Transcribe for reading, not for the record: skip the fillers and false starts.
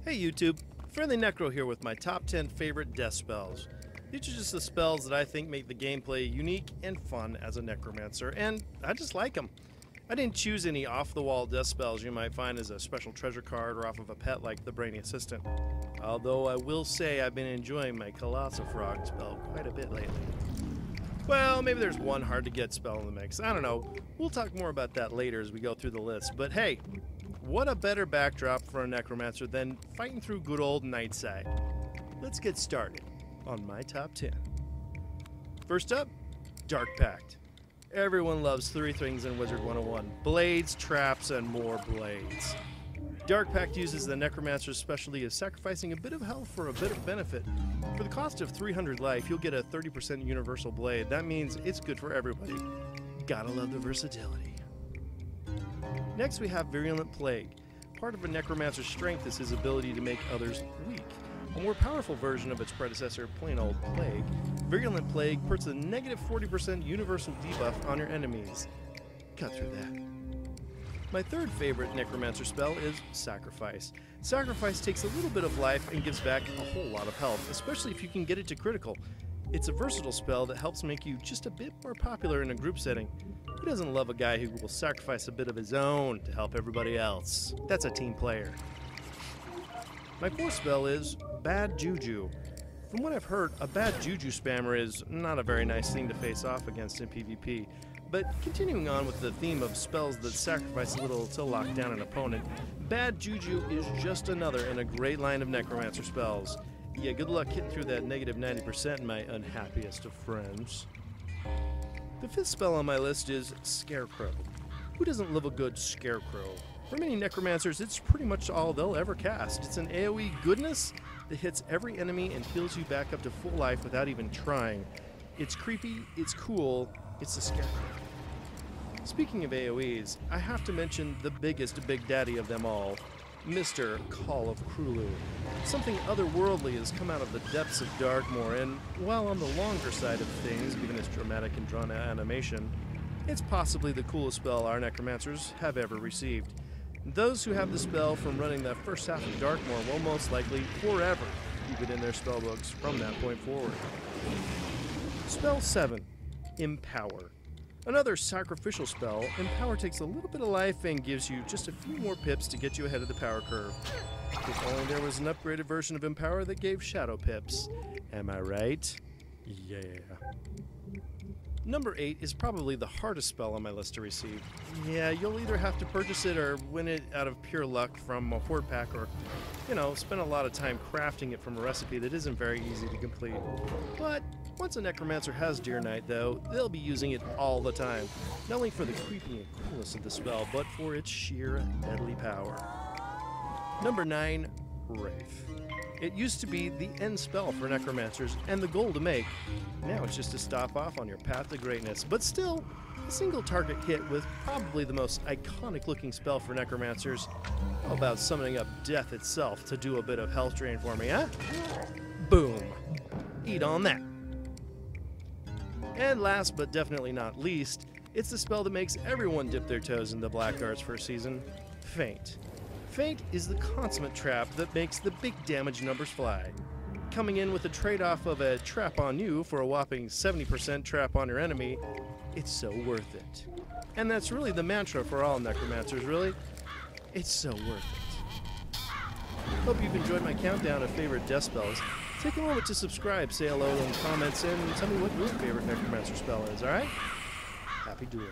Hey YouTube, Friendly Necro here with my top 10 favorite death spells. These are just the spells that I think make the gameplay unique and fun as a Necromancer, and I just like them. I didn't choose any off-the-wall death spells you might find as a special treasure card or off of a pet like the Brainy Assistant. Although I will say I've been enjoying my Colossal Frog spell quite a bit lately. Well, maybe there's one hard-to-get spell in the mix. I don't know. We'll talk more about that later as we go through the list. But hey, what a better backdrop for a Necromancer than fighting through good old Nightside. Let's get started on my top 10. First up, Dark Pact. Everyone loves three things in Wizard 101: blades, traps, and more blades. Dark Pact uses the Necromancer's specialty of sacrificing a bit of health for a bit of benefit. For the cost of 300 life, you'll get a 30% universal blade. That means it's good for everybody. Gotta love the versatility. Next we have Virulent Plague. Part of a Necromancer's strength is his ability to make others weak. A more powerful version of its predecessor, plain old Plague, Virulent Plague puts a negative 40% universal debuff on your enemies. Cut through that. My third favorite Necromancer spell is Sacrifice. Sacrifice takes a little bit of life and gives back a whole lot of health, especially if you can get it to critical. It's a versatile spell that helps make you just a bit more popular in a group setting. Who doesn't love a guy who will sacrifice a bit of his own to help everybody else? That's a team player. My fourth spell is Bad Juju. From what I've heard, a bad Juju spammer is not a very nice thing to face off against in PvP. But continuing on with the theme of spells that sacrifice a little to lock down an opponent, Bad Juju is just another in a great line of Necromancer spells. Yeah, good luck hitting through that negative 90%, my unhappiest of friends. The fifth spell on my list is Scarecrow. Who doesn't love a good Scarecrow? For many Necromancers, it's pretty much all they'll ever cast. It's an AoE goodness that hits every enemy and heals you back up to full life without even trying. It's creepy, it's cool, it's the Scarecrow. Speaking of AoEs, I have to mention the biggest big daddy of them all, Mr. Call of Cthulhu. Something otherworldly has come out of the depths of Darkmoor, and while on the longer side of things, given its dramatic and drawn-out animation, it's possibly the coolest spell our Necromancers have ever received. Those who have the spell from running the first half of Darkmoor will most likely forever keep it in their spellbooks from that point forward. Spell 7, Empower. Another sacrificial spell, Empower takes a little bit of life and gives you just a few more pips to get you ahead of the power curve. If only there was an upgraded version of Empower that gave shadow pips. Am I right? Yeah. Number 8 is probably the hardest spell on my list to receive. Yeah, you'll either have to purchase it or win it out of pure luck from a horde pack, or, spend a lot of time crafting it from a recipe that isn't very easy to complete. But once a Necromancer has Deer Knight, though, they'll be using it all the time. Not only for the creepy and coolness of the spell, but for its sheer deadly power. Number 9, Wraith. It used to be the end spell for Necromancers and the goal to make. Now it's just to stop off on your path to greatness. But still, a single target hit with probably the most iconic looking spell for Necromancers. How about summoning up death itself to do a bit of health drain for me, huh? Boom. Eat on that. And last but definitely not least, it's the spell that makes everyone dip their toes in the black arts first season, Feint. Feint is the consummate trap that makes the big damage numbers fly. Coming in with a trade-off of a trap on you for a whopping 70% trap on your enemy, it's so worth it. And that's really the mantra for all Necromancers, really. It's so worth it. Hope you've enjoyed my countdown of favorite death spells. Take a moment to subscribe, say hello in the comments, and tell me what your favorite Necromancer spell is, alright? Happy dueling.